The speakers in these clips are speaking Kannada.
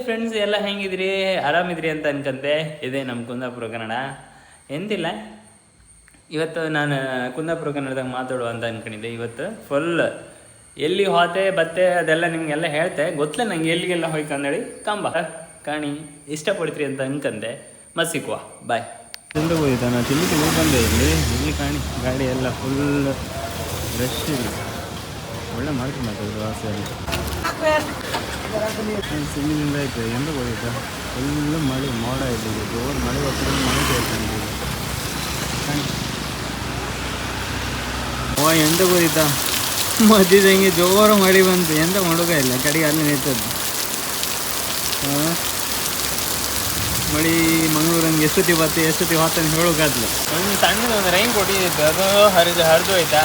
ಫ್ರೆಂಡ್ಸ್ ಎಲ್ಲ ಹೆಂಗಿದ್ರಿ, ಆರಾಮಿದ್ರಿ ಅಂತ ಅನ್ಕಂತೆ. ಇದೆ ನಮ್ಮ ಕುಂದಾಪುರ ಕನ್ನಡ. ಎಂತಿಲ್ಲ, ಇವತ್ತು ನಾನು ಕುಂದಾಪುರ ಕನ್ನಡದಾಗ ಮಾತಾಡುವ ಅಂತ ಅನ್ಕೊಂಡಿದ್ದೆ. ಇವತ್ತು ಫುಲ್ ಎಲ್ಲಿ ಹೋತೆ ಬತ್ತೆ ಅದೆಲ್ಲ ನಿಮಗೆಲ್ಲ ಹೇಳ್ತೆ. ಗೊತ್ತಲ್ಲ ನಂಗೆ ಎಲ್ಲಿಗೆಲ್ಲ ಹೋಯ್ಕಂದೇಳಿ ಕಂಬ ಕಾಣಿ ಇಷ್ಟಪಡ್ತೀರಿ ಅಂತ ಅನ್ಕಂದೆ. ಮತ್ ಸಿಕ್ಕುವ ಬಾಯ್. ಚಂದ ಹೋಯ್ತಾ, ನಾನು ತಿಂಡಿ ಬಂದೆ. ಇಲ್ಲಿ ಕಾಣಿ ಗಾಡಿ ಎಲ್ಲ ಫುಲ್ ರಶ್ ಇದೆ. ಒಳ್ಳೆ ಮಾಡ್ಕೊಂಡು ಮಾತಾಡೋದು ವಾಸಲ್ಲಿ ಸಿಮ್ಮಿಂದ ಆಯ್ತು. ಎಂದ ಹೋಯ್ತಾ ಫುಲ್ಲು ಮಳೆ ಮೋಡ ಇದೆ. ಜೋರು ಮಳೆ ಬರ್ತಿರೋ ಮಳೆ ಕೇಳ್ಕೊಂಡಿದೆ. ಓ ಎಂತ ಹೋಯ್ತಾ ಮಧ್ಯದಂಗೆ ಜೋರು ಮಳೆ ಬಂತು. ಎಂತ ಮಾಡುಗ ಇಲ್ಲ ಕಡೆಗೆ ಅಲ್ಲಿ ನಿಂತದ್ದು. ಮಳೆ ಮಂಗಳೂರಂಗೆ ಎಷ್ಟೊತ್ತಿ ಬತ್ತೆ ಎಷ್ಟೊತ್ತಿ ಹೋಗ್ತಾನೆ ಹೇಳೋಕಾದ್ಲು. ಒಂದು ಸಣ್ಣದೊಂದು ರೈನ್ ಕೊಟ್ಟಿದ್ದು, ಅದು ಹರಿದು ಹೋಯ್ತಾ.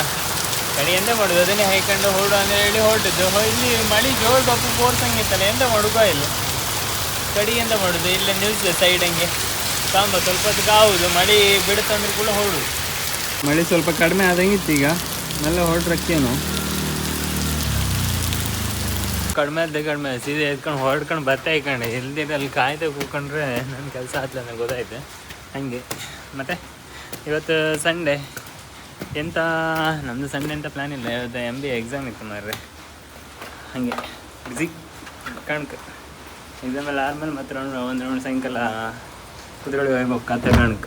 ಕಡೆ ಎಂತ ಮಾಡೋದು, ಅದನ್ನೇ ಹಾಯ್ಕೊಂಡು ಹೊರಡು ಅಂದರೆ ಹೇಳಿ ಹೊರಟಿದ್ದು. ಇಲ್ಲಿ ಮಳೆ ಜೋರು ಬಪ್ಪು ಬೋರ್ಸಂಗಿತ್ತಲ್ಲ, ಎಂತ ಮಾಡುಗ ಇಲ್ಲ ಕಡೆ. ಎಂತ ಮಾಡೋದು, ಇಲ್ಲೇ ನಿಲ್ಸಿದೆ ಸೈಡಂಗೆ ಕಾಂಬ. ಸ್ವಲ್ಪ ಹೊತ್ತಿಗೆ ಆಗುದು ಮಳೆ ಬಿಡುತ್ತಂದ್ರೆ ಕೂಡ ಹೊರಡು. ಮಳೆ ಸ್ವಲ್ಪ ಕಡಿಮೆ ಆದಂಗಿತ್ತು. ಈಗ ಎಲ್ಲ ಹೊರಟ್ರಕ್ಕೇನು ಕಡಿಮೆ ಸೀದೆ ಎತ್ಕೊಂಡು ಹೊರಡ್ಕೊಂಡು ಬರ್ತಾ ಇಕ್ಕೊಂಡು ಎಲ್ದಿದ್ದು ಅಲ್ಲಿ ಕಾಯ್ದೆ ಕೂತ್ಕೊಂಡ್ರೆ ನನ್ನ ಕೆಲಸ ಆಯ್ತು ನನಗೆ ಗೊತ್ತಾಯ್ತು. ಹಾಗೆ ಮತ್ತು ಇವತ್ತು ಸಂಡೇ ಎಂತ ನಮ್ಮದು ಸಂಡೇ ಅಂತ ಪ್ಲ್ಯಾನ್ ಇಲ್ಲ. ಇವತ್ತು MBA ಎಕ್ಸಾಮ್ ಇತ್ತು ಮಾರ್ರೆ. ಹಾಗೆ ಬಿಸಿ ಕಣ್ಕ ಎಕ್ಸಾಮೆಲ್ಲ ಆದ್ಮೇಲೆ ಮತ್ತೆ ಒಂದು ರೌಂಡ್ ಸಾಯಂಕಾಲ ಕುದುರೆಗಳಿಗೆ ಹೋಗ್ಬೇಕು ಕತೆ ಕಣ್ಕ.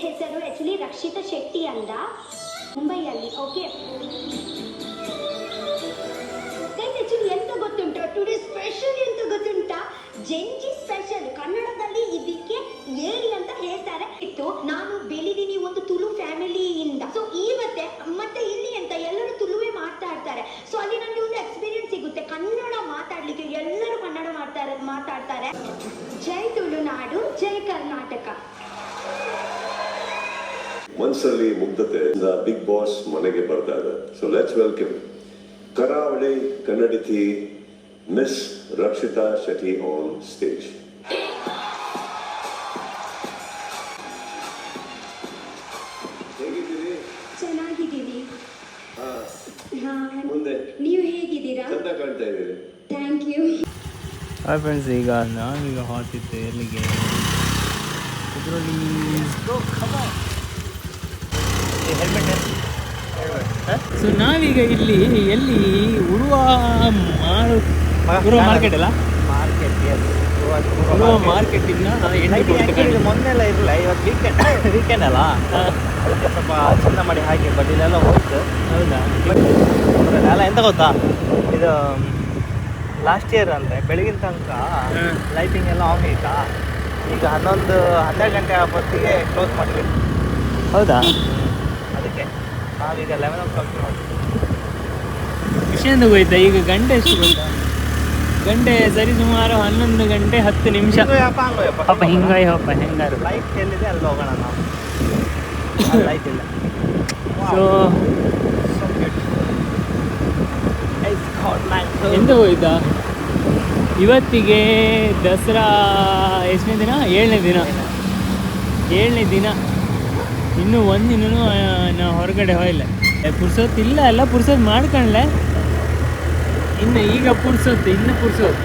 ಹೆಸರು ಆಕ್ಚುಲಿ ರಕ್ಷಿತಾ ಶೆಟ್ಟಿ ಅಂತ, ಮುಂಬೈಯಲ್ಲಿ. ಓಕೆ, ಆಕ್ಚುಲಿ ಎಂತ ಗೊತ್ತುಂಟು, ಟುಡೇ ಸ್ಪೆಷಲ್ ಎಂತ ಗೊತ್ತುಂಟಾ, ಜೆಂಜಿ ಸ್ಪೆಷಲ್. ಕನ್ನಡದಲ್ಲಿ ಇದಕ್ಕೆ ಏರಿ ಅಂತ ಹೇಳ್ತಾರೆ. ಇತ್ತು ನಾನು ಬೆಳೆದಿನಿ ಒಂದು ತುಳು ಫ್ಯಾಮಿಲಿಯಿಂದ. ಸೊ ಮತ್ತೆ ಇಲ್ಲಿ ಅಂತ ಎಲ್ಲರೂ ತುಳುವೇ ಮಾತಾಡ್ತಾರೆ. ಸೊ ಅಲ್ಲಿ ನನಗೆ ಒಂದು ಎಕ್ಸ್ಪೀರಿಯನ್ಸ್ ಸಿಗುತ್ತೆ ಕನ್ನಡ ಮಾತಾಡ್ಲಿಕ್ಕೆ. ಎಲ್ಲರೂ ಕನ್ನಡ ಮಾತಾಡ್ತಾರೆ. ಜೈ ತುಳುನಾಡು, ಜೈ ಕರ್ನಾಟಕ. ಮನಸ್ಸಲ್ಲಿ ಮುಗ್ಧತೆ ಬಿಗ್ ಬಾಸ್ ಮನೆಗೆ ಬರ್ತಾರೆ. ಸೊ ಲೆಟ್ಸ್ ವೆಲ್ಕಮ್ ಕರಾವಳಿ ಕನ್ನಡತಿ miss Rakshita Shetty on stage. ಹೇಗಿದ್ದೀರಿ? ಚೆನ್ನಾಗಿದ್ದೀವಿ. ಮುಂದೆ ನೀವು ಹೇಗಿದ್ದೀರಾ? ಚಂದ ಕಾಣ್ತಾ ಇದ್ದೀರಿ. Thank you. ಹಾಯ್ ಫ್ರೆಂಡ್ಸ್, ಈಗ ನಾವೀಗ ಹೋಗ್ತಿದ್ದೆ ಎಲ್ಲಿಗೆ, ಸೊ ನಾವೀಗ ಇಲ್ಲಿ ಎಲ್ಲಿ ಉಡುವ ಮಾರ್ಕೆಟ್ ಅಲ್ಲ, ಉಡುವ ಮಾರ್ಕೆಟಿಂದ ಮೊನ್ನೆಲ್ಲ ಇರಲಿಲ್ಲ, ಇವತ್ತು ವೀಕೆಂಡ್ ಅಲ್ಲ, ಸ್ವಲ್ಪ ಚಂದ ಮಾಡಿ ಹಾಕಿ. ಬಟ್ ಇದೆಲ್ಲ ಹೋಯ್ತು. ಹೌದಾ? ಅಲ್ಲ ಎಂತ ಗೊತ್ತಾ, ಇದು ಲಾಸ್ಟ್ ಇಯರ್ ಅಂದರೆ ಬೆಳಗಿನ ತನಕ ಲೈಟಿಂಗ್ ಎಲ್ಲ ಆನ್ ಆಯ್ತಾ. ಈಗ 12 ಗಂಟೆ ಹೊತ್ತಿಗೆ ಕ್ಲೋಸ್ ಮಾಡಿಬಿಟ್ಟು. ಹೌದಾ? ಅದಕ್ಕೆ ನಾವೀಗ 11 o'clock ವಿಷಯ ಹೋಯ್ತಾ. ಈಗ ಗಂಟೆ ಎಷ್ಟು ಗೊತ್ತಾ? ಗಂಟೆ ಸರಿ ಸುಮಾರು 11 ಗಂಟೆ 10 ನಿಮಿಷ. ಪಾಪ ಹಿಂಗಾಯಿ ಹೋಪ ಹೆಂಗಾರು. ಲೈಟ್ ಎಲ್ಲಿದೆ ಅಲ್ಲಿ ಹೋಗೋಣ ನಾವು. ಲೈಟ್ ಇಲ್ಲ. ಸೊ ಎಂತ ಹೋಯ್ತಾ, ಇವತ್ತಿಗೆ ದಸರಾ ಎಷ್ಟನೇ ದಿನ? 7ನೇ ದಿನ. ಇನ್ನೂ ಒಂದಿನೂ ನಾವು ಹೊರಗಡೆ ಹೋಗಿಲ್ಲ. ಪುರ್ಸೊತ್ತಿಲ್ಲ, ಎಲ್ಲ ಪುರ್ಸೊತ್ತು ಮಾಡ್ಕೊಂಡ್ಲೆ. ಇನ್ನು ಈಗ ಇನ್ನು ಪುರ್ಸೊತ್ತು.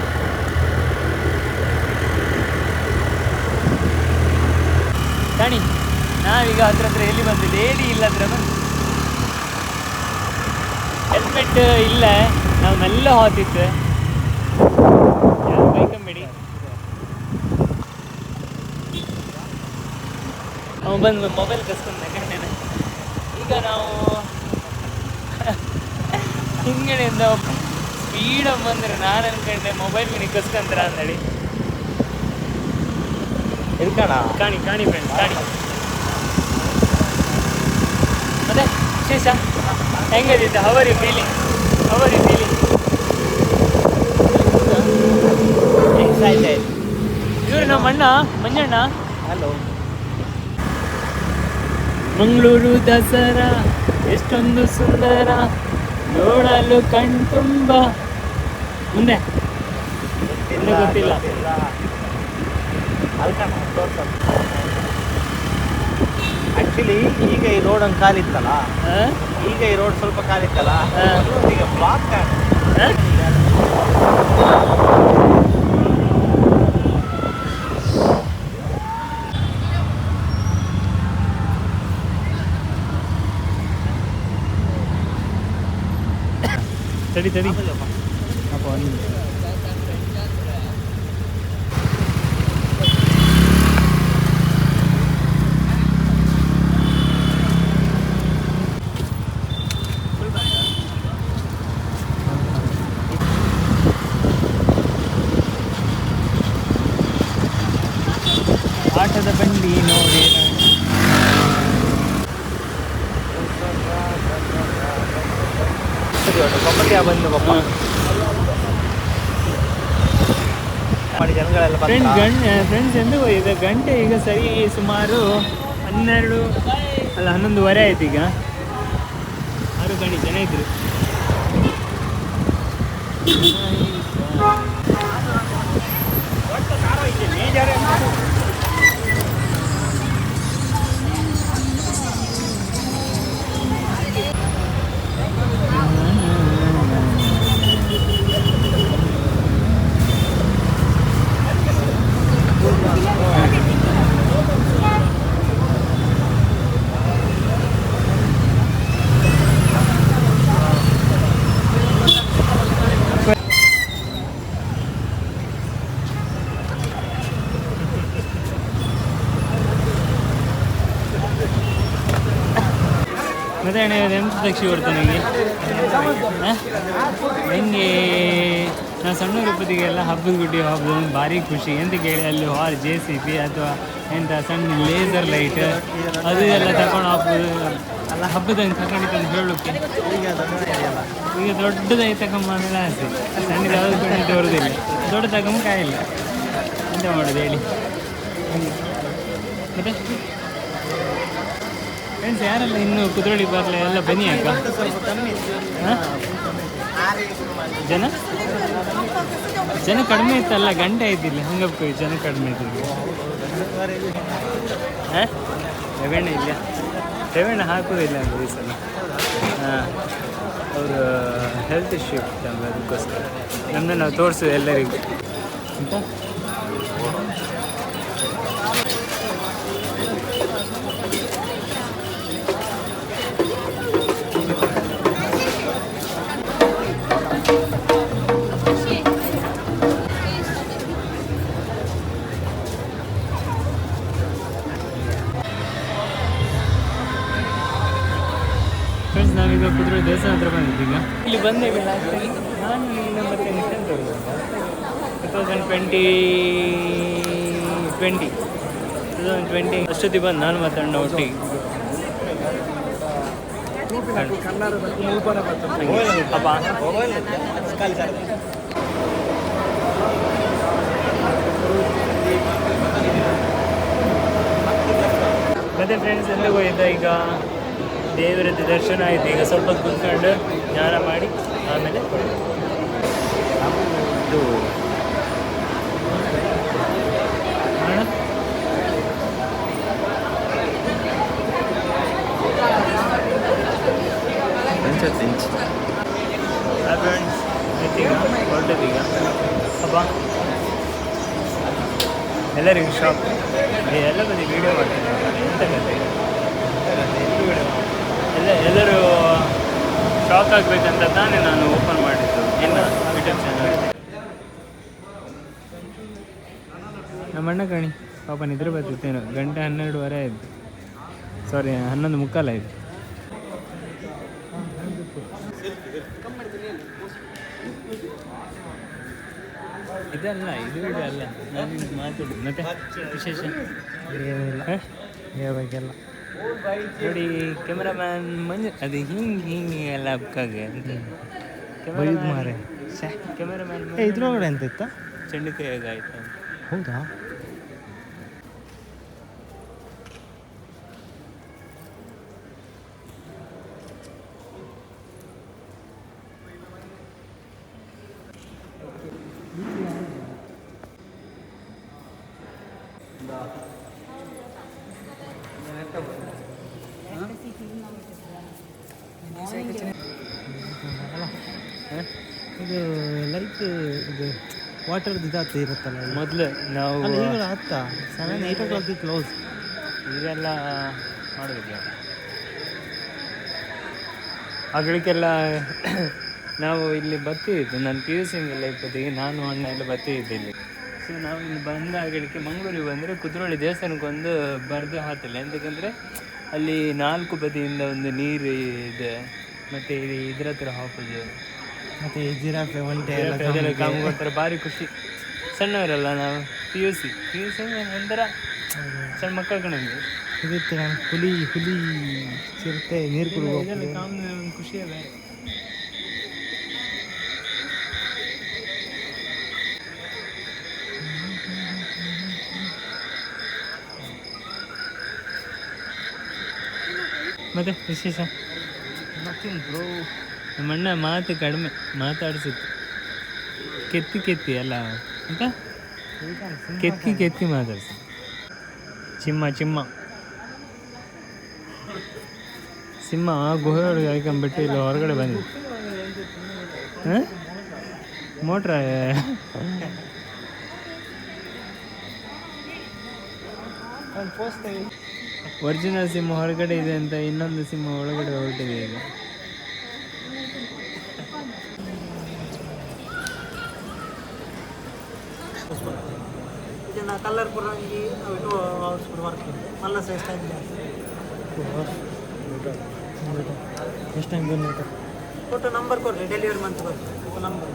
ಕಾಣಿ ನಾವೀಗ ಹತ್ರ ಎಲ್ಲಿ ಬಂದಿದ್ದೆ, ಏಡಿ ಇಲ್ಲ ಹತ್ರ ಬಂದು. ಹೆಲ್ಮೆಟ್ ಇಲ್ಲ, ನಾವು ಮೆಲ್ಲ ಹೋಗ್ತಿತ್ತು. ಯಾರು ಬೈಕಂಬೇಡಿ. ಅವ ಬಂದು ಮೊಬೈಲ್ ಕಸ್ಕೊಂಡ ಕಣ್ಣೇನ. ಈಗ ನಾವು ಹಿಂಗಡೆಯಿಂದ ಸ್ಪೀಡ ಬಂದ್ರೆ ನಾನು ಅನ್ಕೊಂಡೆ ಮೊಬೈಲ್ ಮನಿ ಕಸ್ಕೊಂಡ್ರ ಅಂದೇಳಿ. ಕಾಣಿ ಫ್ರೆಂಡ್ಸ್, ಕಾಣಿ. ಮತ್ತೆ ವಿಶೇಷ ಹೆಂಗದಿತ್ತು? How are you feeling? ಎಕ್ಸೈಟೆಡ್. ಇವರು ನಮ್ಮ ಅಣ್ಣ ಮಂಜಣ್ಣ. ಹಲೋ. ಮಂಗಳೂರು ದಸರಾ ಎಷ್ಟೊಂದು ಸುಂದರ, ನೋಡಲು ಕಣ್ತುಂಬ ಮುಂದೆ ಇನ್ನು ಗೊತ್ತಿಲ್ಲ. ಆಕ್ಚುಲಿ ಈಗ ಈ ರೋಡ್ ಒಂದು ಕಾಲಿತ್ತಲ್ಲ, ಆ? ಈಗ ಈ ರೋಡ್ ಸ್ವಲ್ಪ ಕಾಲಿತ್ತಲ್ಲ, ಹಾ. ಈಗ ಬ್ಲಾಕ್ ಆ? ತಡಿ ತಡಿ ಅಪ್ಪ ಒಂದು ನಿಮಿಷ. ಆಟದ ಬಂಡಿ ನೋಡಿ ಕೊಪ್ಪಳಿಯ ಬಂದು ಪಾಪ ಮಾಡಿ ಜನಗಳೆಲ್ಲ ಫ್ರೆಂಡ್ಸ್ ಎಂದು ಇದು ಗಂಟೆ ಈಗ ಸರಿ ಸುಮಾರು 11 ಅಲ್ಲ 11:30 ಆಯ್ತು. ಈಗ 6 ಗಂಟೆ ಜನ ಇದ್ರು. ಮತ್ತೆ ಅಣ್ಣ ಎಂತ ತಕ್ಷಿ ಕೊಡ್ತಾನೆ ನನಗೆ ನನಗೆ ನಾನು ಸಣ್ಣ ರೂಪದಿಗೆಲ್ಲ ಹಬ್ಬದ ಗುಡ್ಡಿ ಹಬ್ಬದ ಭಾರಿ ಖುಷಿ. ಎಂತ ಕೇಳಿ ಅಲ್ಲಿ ಹಾಲ್ JCB ಅಥವಾ ಎಂಥ ಸಣ್ಣ ಲೇಸರ್ ಲೈಟ್ ಅದು ಎಲ್ಲ ತಗೊಂಡು ಹಾಕೋದು ಅಲ್ಲ ಹಬ್ಬದಂಗೆ ತಗೊಂಡಿತ್ತು ಅಂತ ಹೇಳೋಕ್ಕೆ. ಈಗ ದೊಡ್ಡದಾಗಿ ತಗೊಂಬಂದ್ರೆ ಆಸೆ, ಸಣ್ಣದು ಯಾವುದು ಖಂಡಿತ ಬರೋದಿಲ್ಲ. ದೊಡ್ಡ ತಗೊಂಬ ಕಾಯಿಲ್ಲ, ಎಂತ ಮಾಡೋದು ಹೇಳಿ. ಮತ್ತೆ ಫ್ರೆಂಡ್ಸ್ ಯಾರೆಲ್ಲ ಇನ್ನು ಕುದ್ರೋಳಿ ಬರಲ ಎಲ್ಲ ಬನ್ನಿ ಅಕ್ಕ. ಹಾಂ ಜನ ಕಡಿಮೆ ಇತ್ತಲ್ಲ, ಗಂಟೆ ಆಯ್ತಿಲ್ಲ ಹಂಗಪ್ಪ ಜನ ಕಡಿಮೆ ಇದ್ದಿಲ್ಲ. ಹಾಂ ರೆವೆಣ್ಣ ಇಲ್ಲ, ರೆವೆಣ್ಣ ಹಾಕೋದಿಲ್ಲ ಅಂತ ಈ ಸಲ. ಹಾಂ ಅವರು ಹೆಲ್ತ್ ಇಶ್ಯೂ ಇತ್ತು ಅದಕ್ಕೋಸ್ಕರ ನಮ್ಮನ್ನ ನಾವು ತೋರಿಸೋದು ಎಲ್ಲರಿಗೂ ಅಂತ. ಫ್ರೆಂಡ್ಸ್ ನಾವೀಗ ಕುದುರೆ ದೇವಸ್ಥಾನ ಹತ್ರ ಬಂದಿದ್ದೀಗ. ಇಲ್ಲಿ ಬಂದಾಗ ಲಾಸ್ಟ್ ಟೈಮ್ ನಾನು ಈಗ ಮತ್ತೆ ನಿಶ್ಚಂತ 2020 ಅಷ್ಟೊತ್ತಿಗೆ ಬಂದು ನಾನು ಮತ್ತು ಅಣ್ಣ ಒಟ್ಟಿಗೆ. ಅಪ್ಪ ಮತ್ತೆ ಫ್ರೆಂಡ್ಸ್ ಎಲ್ಲ ಹೋಗಿದ್ದ. ಈಗ ದೇವರದ್ದು ದರ್ಶನ ಆಯಿತು. ಈಗ ಸ್ವಲ್ಪ ಕುತ್ಕೊಂಡು ಸ್ನಾನ ಮಾಡಿ ಆಮೇಲೆ ಇದು ಫ್ರೆಂಡ್ಸ್ ಆಯ್ತೀಗ ಹೊರಟದೀಗ. ಹಬ್ಬ ಎಲ್ಲರಿಗೂ ಶಾಪ್ ಎಲ್ಲ ಬದಿ ವೀಡಿಯೋ ಮಾಡ್ತೀನಿ ಎಂತ ಕತೆ ಎಲ್ಲರೂ ಶಾಕ್ ಆಗಬೇಕಂತ ತಾನೇ ನಾನು ಓಪನ್ ಮಾಡಿದ್ದು ಇನ್ನು ಯೂಟ್ಯೂಬ್ ಚಾನಲ್. ನಮ್ಮ ಅಣ್ಣ ಕಣಿ ಪಾಪ ನಿದ್ರೆ ಬರ್ತಿತ್ತೇನೋ. ಗಂಟೆ 12:30 ಆಯಿತು, ಸಾರಿ 11:45 ಆಯಿತು. ಇದಲ್ಲ ಇದು ವಿಡಿಯೋ ಅಲ್ಲ, ನಾನು ಮಾತಾಡೋದು. ಮತ್ತೆ ವಿಶೇಷ ಏನಿಲ್ಲ ಹೇಳ್ಬೇಕೆಲ್ಲ. ನೋಡಿ ಕ್ಯಾಮ್ರಾಮ್ಯಾನ್ ಮಂಜು ಅದು ಹಿಂಗೆ ಎಲ್ಲ ಅಕ್ಕಾಗೆ ಅಂತ ಮಾರೆ ಕ್ಯಾಮ್ರಾಮ್ಯಾನ್ ಇದ್ರೊಳಗಡೆ ಎಂತ ಇತ್ತ? ಚಂಡಿಕಾಯಾಗ ಆಯ್ತು. ಹೌದಾ? ಇದು ಲೈಕ್ ಇದು ವಾಟರ್ದು ಇದಾಗ್ತಾ ಇರುತ್ತಲ್ಲ ಮೊದಲು ನಾವು ಅಲ್ಲ ಈಗ ಆಗ್ತಾ 7-8 o'clock ಕ್ಲೋಸ್. ಈಗೆಲ್ಲ ಮಾಡೋದಿಲ್ಲ. ಅಗಳಿಗೆಲ್ಲ ನಾವು ಇಲ್ಲಿ ಬರ್ತಿದ್ದು, ನಾನು ಪಿ ಯು ಸಿಂಗೆಲ್ಲ ಇಪ್ಪತ್ತಿಗೆ ನಾನು ಅಣ್ಣ ಎಲ್ಲ ಬರ್ತಿದ್ದೆ ಇಲ್ಲಿ. ಸೊ ನಾವು ಇಲ್ಲಿ ಬಂದ ಅಗಳಿಗೆ ಮಂಗಳೂರಿಗೆ ಬಂದರೆ ಕುದ್ರೋಳಿ ದೇವಸ್ಥಾನಕ್ಕೊಂದು ಬರೆದು ಹಾತಿಲ್ಲ. ಎಂತಕ್ಕಂದರೆ ಅಲ್ಲಿ 4 ಬದಿಯಿಂದ ಒಂದು ನೀರು ಇದೆ, ಮತ್ತು ಇದ್ರ ಹತ್ರ ಹಾಕೋದು, ಮತ್ತು ಜಿರಾಫೆ ಒಂಟೆ ಅದೆಲ್ಲ ಕಾಮ್ಕೊಡ್ತಾರೆ. ಭಾರಿ ಖುಷಿ. ಸಣ್ಣವರಲ್ಲ ನಾವು, ಪಿ ಯು ಸಿ ಒಂಥರ ಸಣ್ಣ ಮಕ್ಕಳ ಕಣಂಗೆ ಇರುತ್ತೆ. ನಾನು ಹುಲಿ ಚಿರತೆ ನೀರು ಕುಡಿದು ಇದೆಲ್ಲ ಕಾಮ್ ಒಂದು ಖುಷಿಯೇ ಬೇರೆ. ಮತ್ತೆ ವಿಶೇಷ ನಥಿಂಗ್ ಬ್ರೋ. ನಮ್ಮಣ್ಣ ಮಾತು ಕಡಿಮೆ ಮಾತಾಡಿಸುತ್ತೆ, ಕೆತ್ತಿ ಅಲ್ಲ ಅಂತ ಕೆತ್ತಿ ಮಾತಾಡ್ಸ. ಸಿಂಹ ಗುಹೆ ಒಳಗೆ ಹಾಕೊಂಡ್ಬಿಟ್ಟು ಇಲ್ಲಿ ಹೊರಗಡೆ ಬಂದಿದೆ. ಮೋಟ್ರ ಒರಿಜಿನಲ್ ಸಿಂಹ ಹೊರಗಡೆ ಇದೆ ಅಂತ ಇನ್ನೊಂದು ಸಿಂಹ ಒಳಗಡೆ ಹೊರಟಿದೆ ಈಗ. ಇದನ್ನು ಕಲ್ಲರ್ಪುರ ಮಲ್ಲ ಶ್ರೇಷ್ಠ ಎಷ್ಟು ಟೈಮ್ ಬಂದು ಫೋಟೋ ನಂಬರ್ ಕೊಡ್ರಿ, ಡೆಲಿವರಿ ಮಂತ್ ಕೊಡ್ರಿ ನಂಬರ್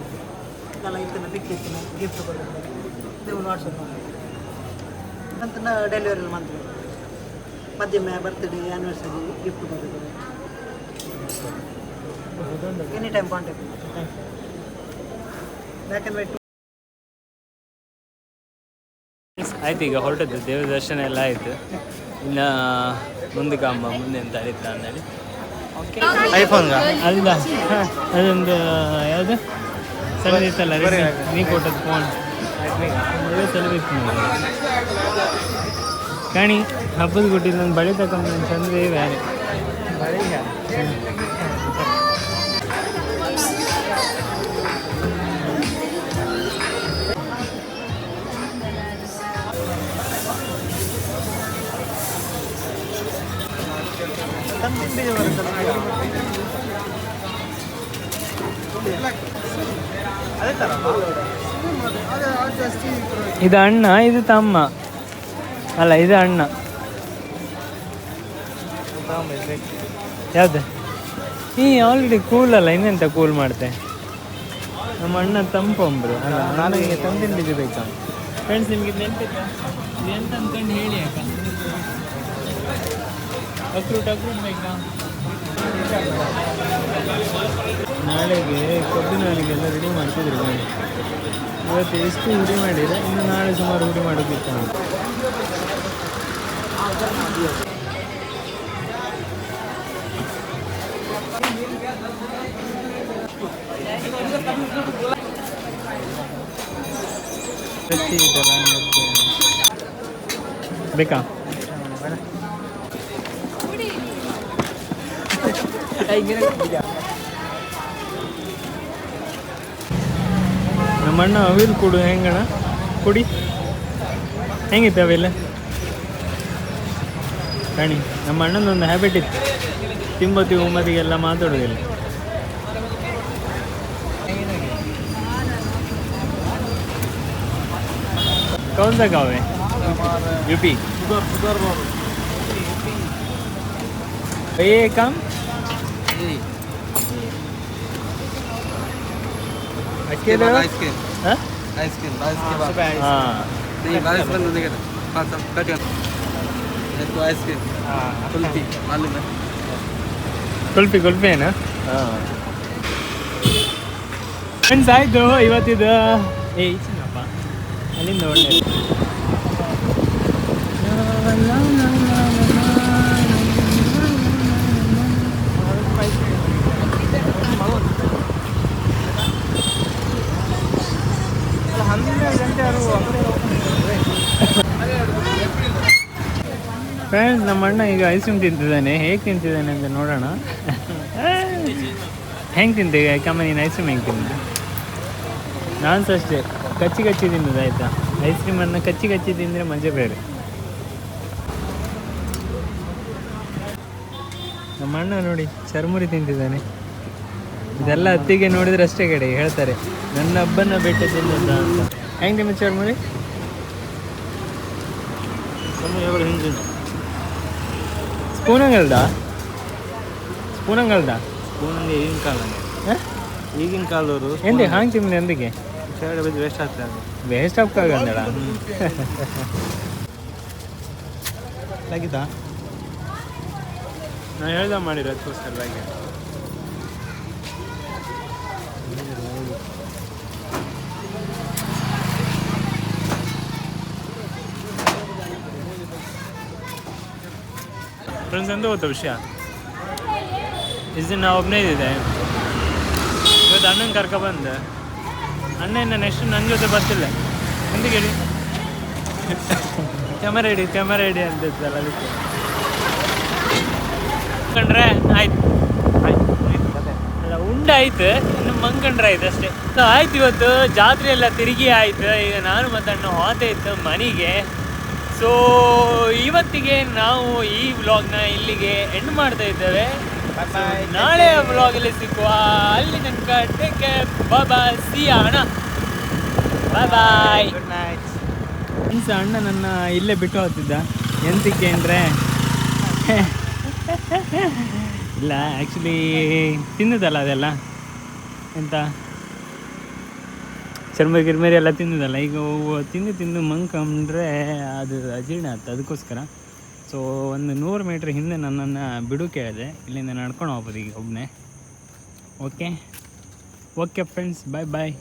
ಎಲ್ಲ ಇತ್ತು, ಪಿಕ್ ಇತ್ತು, ಗಿಫ್ಟ್ ಕೊಡ್ರಿ, ನೀವು ವಾಟ್ಸಪ್ ಮಾಡಿ ಅಂತ ಡೆಲಿವರಿ ಮಂತ್ ಮಧ್ಯಮ ಬರ್ತ್ಡೇ ಆ್ಯನಿವರ್ಸರಿ ಗಿಫ್ಟ್ ಕೊಡ್ರಿ. Any time contact black and white. ಆಯ್ತು, ಈಗ ಹೊರಟದ್ದು ದೇವ್ರ ದರ್ಶನ ಎಲ್ಲ ಆಯಿತು. ಇನ್ನು ಮುಂದಕ್ಕೆ ಅಮ್ಮ ಮುಂದೆ ಅಂತ ಅರಿತ ಅಂದೇಳಿ ಐಫೋನ್ಗ ಅಲ್ಲ, ಅದೊಂದು ಯಾವುದು ಸಲವಿತ್ತಲ್ಲ ನೀ ಕೊಟ್ಟದ್ದು ಫೋನ್ ಸಲವಿತ್ತು ಕಾಣಿ. ಹಬ್ಬದ ಕೊಟ್ಟಿದ್ದು ನಾನು ಬಳಿ ತಗೊಂಡು ಚಂದ್ರೆ ಬೇರೆ ಇದು ಅಣ್ಣ, ಇದು ತಮ್ಮ ಅಲ್ಲ, ಇದು ಅಣ್ಣ. ಯಾವ್ದು ಈ ಆಲ್ರೆಡಿ ಕೂಲ್ ಅಲ್ಲ, ಇನ್ನೆಂತ ಕೂಲ್ ಮಾಡ್ತೆ. ನಮ್ಮ ಅಣ್ಣ ತಂಪೊಂಬ್ರು ಅಲ್ಲ, ನನಗೆ ತಂದಿದ್ದು ಬೇಕಾ ಫ್ರೆಂಡ್ಸ್. ನಿಮಗೆ ನೆನಪಿಲ್ಲ ಎಂತ ಅಂತಂದು ಹೇಳಿ ಅಕ್ಕ. ಅಕ್ರೂಟ್ ಬೇಕಾ? ನಾಳೆಗೆ ಕಬ್ಬಿನ ಹಾಲಿಗೆಲ್ಲ ರೆಡಿ ಮಾಡ್ತಿದ್ರು ಮಾಡಿ. ಇವತ್ತು ಎಷ್ಟು ಹುಡಿ ಮಾಡಿದೆ, ಇನ್ನು ನಾಳೆ ಸುಮಾರು ಹುಡಿ ಮಾಡೋಕ್ಕಿತ್ತು. ಬೇಕಾ? ನಮ್ಮಣ್ಣ ಅವಿಲ್ ಕೊಡು. ಹೆಂಗಣ್ಣ ಕುಡಿ? ಹೆಂಗಿತ್ತು ಅವೆಲ್ಲ ಕಾಣಿ. ನಮ್ಮ ಅಣ್ಣನೊಂದು ಹ್ಯಾಬಿಟ್ ಇತ್ತು, ತಿಂಬತ್ತಿ ಉಮ್ಮದಿಗೆಲ್ಲ ಮಾತಾಡೋದಿಲ್ಲ. कौन सा गाँव है? यूपी। ये काम अकेले हो? हाँ? ಕುಲ್ಫಿ ಕುಲ್ಫಿ ಏನಾ? ಫ್ರೆಂಡ್ಸ್ ಆಯಿತು ಇವತ್ತಿದು. ಈಚಿನಪ್ಪ ಅಲ್ಲಿಂದ ಒಳ್ಳೆ ಫ್ರೆಂಡ್ಸ್, ನಮ್ಮ ಅಣ್ಣ ಈಗ ಐಸ್ ಕ್ರೀಮ್ ತಿಂತಿದ್ದಾನೆ. ಹೇಗೆ ತಿಂತಿದ್ದಾನೆ ಅಂತ ನೋಡೋಣ. ಹೆಂಗೆ ತಿಂತೆ ಕಮ್ಮ ನೀನು ಐಸ್ ಕ್ರೀಮ್ ಹೆಂಗೆ ತಿಂದು? ನಾನು ಸಹ ಅಷ್ಟೇ ಕಚ್ಚಿ ಕಚ್ಚಿ ತಿನ್ನೋದು ಆಯಿತಾ. ಐಸ್ ಕ್ರೀಮನ್ನು ಕಚ್ಚಿ ಕಚ್ಚಿ ತಿಂದರೆ ಮಜಾ ಬೇರೆ. ನಮ್ಮ ಅಣ್ಣ ನೋಡಿ ಚರ್ಮುರಿ ತಿಂತಿದ್ದಾನೆ. ಇದೆಲ್ಲ ಅತ್ತಿಗೆ ನೋಡಿದ್ರೆ ಅಷ್ಟೇ ಕಡೆ ಹೇಳ್ತಾರೆ ನನ್ನ ಹಬ್ಬನ ಬೆಟ್ಟ ತಿನ್ನೋದ ಅಂತ. ಹೆಂಗೆ ತಿನ್ನ ಚರ್ಮುರಿ? ಸ್ಪೂನಂಗಲ್ದ ಸ್ಪೂನಂಗಲ್ದ ಸ್ಪೂನಲ್ಲಿ ಈಗಿನ ಕಾಲದವರು ಎಂದೆ ಹಾಂಗೆ ತಿಮ್ಮನೆ ಎಂದಿಗೆ ವೇಸ್ಟ್ ಆಗ್ತದೆ. ವೇಸ್ಟ್ ಆಗ್ತಾಗಂದಳ ಆಗಿದ್ದಾ ನಾನು ಹೇಳ್ದ ಮಾಡಿರೋ ಅದಕ್ಕೋಸ್ಕರವಾಗಿ. ಫ್ರೆಂಡ್ಸ್, ಅಂತ ಗೊತ್ತಾ ವಿಷಯ? ಇಷ್ಟು ದಿನ ನಾವು ಒಬ್ಬನೇ ಇದ್ದಿದ್ದೆ. ಇವತ್ತು ಅಣ್ಣನ ಕರ್ಕೊಬಂದೆ. ಅಣ್ಣ ಇನ್ನು ನೆಕ್ಸ್ಟ್ ನನ್ನ ಜೊತೆ ಬರ್ತಿಲ್ಲ. ಎಂದಿಗೆ ಹೇಳಿ? ಕ್ಯಾಮರಾ ಇಡಿ ಅಂತಿದ್ದಲ್ಲ ಅದಕ್ಕೆ ಕಂಡ್ರೆ ಆಯ್ತು. ಅಲ್ಲ ಉಂಡೆ ಆಯ್ತು, ಇನ್ನು ಮಂಕಂಡ್ರೆ ಆಯ್ತು ಅಷ್ಟೇ. ಆಯ್ತು, ಇವತ್ತು ಜಾತ್ರೆ ಎಲ್ಲ ತಿರುಗಿ ಆಯ್ತು. ಈಗ ನಾನು ಮತ್ತು ಅಣ್ಣ ಹೋತೆ ಇತ್ತು ಮನೆಗೆ. ಸೊ ಇವತ್ತಿಗೆ ನಾವು ಈ ವ್ಲಾಗ್ನ ಇಲ್ಲಿಗೆ ಎಂಡ್ ಮಾಡ್ತಾ ಇದ್ದೇವೆ. ನಾಳೆ ವ್ಲಾಗಲ್ಲಿ ಸಿಕ್ಕುವ. ಅಲ್ಲಿ ತನಕ ಟೇಕ್ ಕೇರ್, ಬಾಯ್, ಸಿ ಅಣ್ಣ, ಬಾಯ್. Good night. ಮೀನ್ಸ್ ಅಣ್ಣ ನನ್ನ ಇಲ್ಲೇ ಬಿಟ್ಟು ಹೋಗ್ತಿದ್ದ. ಎಂತಕ್ಕೆ ಅಂದರೆ ಇಲ್ಲ ಆ್ಯಕ್ಚುಲಿ ತಿನ್ನೋದಲ್ಲ ಅದೆಲ್ಲ ಎಂತ ಚರ್ಮಗಿರ್ಮೇರಿ ಎಲ್ಲ ತಿನ್ನೋದಲ್ಲ. ಈಗ ತಿಂದು ಮಂಕಂಡ್ರೆ ಅದು ಅಜೀರ್ಣ ಆಯ್ತು. ಅದಕ್ಕೋಸ್ಕರ ಸೊ ಒಂದು 100 ಮೀಟ್ರ್ ಹಿಂದೆ ನನ್ನನ್ನು ಬಿಡು ಕೇಳಿದೆ. ಇಲ್ಲಿಂದ ನಡ್ಕೊಂಡು ಹೋಗ್ಬೋದು ಈಗ ಒಬ್ಬನೇ. ಓಕೆ ಫ್ರೆಂಡ್ಸ್, ಬಾಯ್.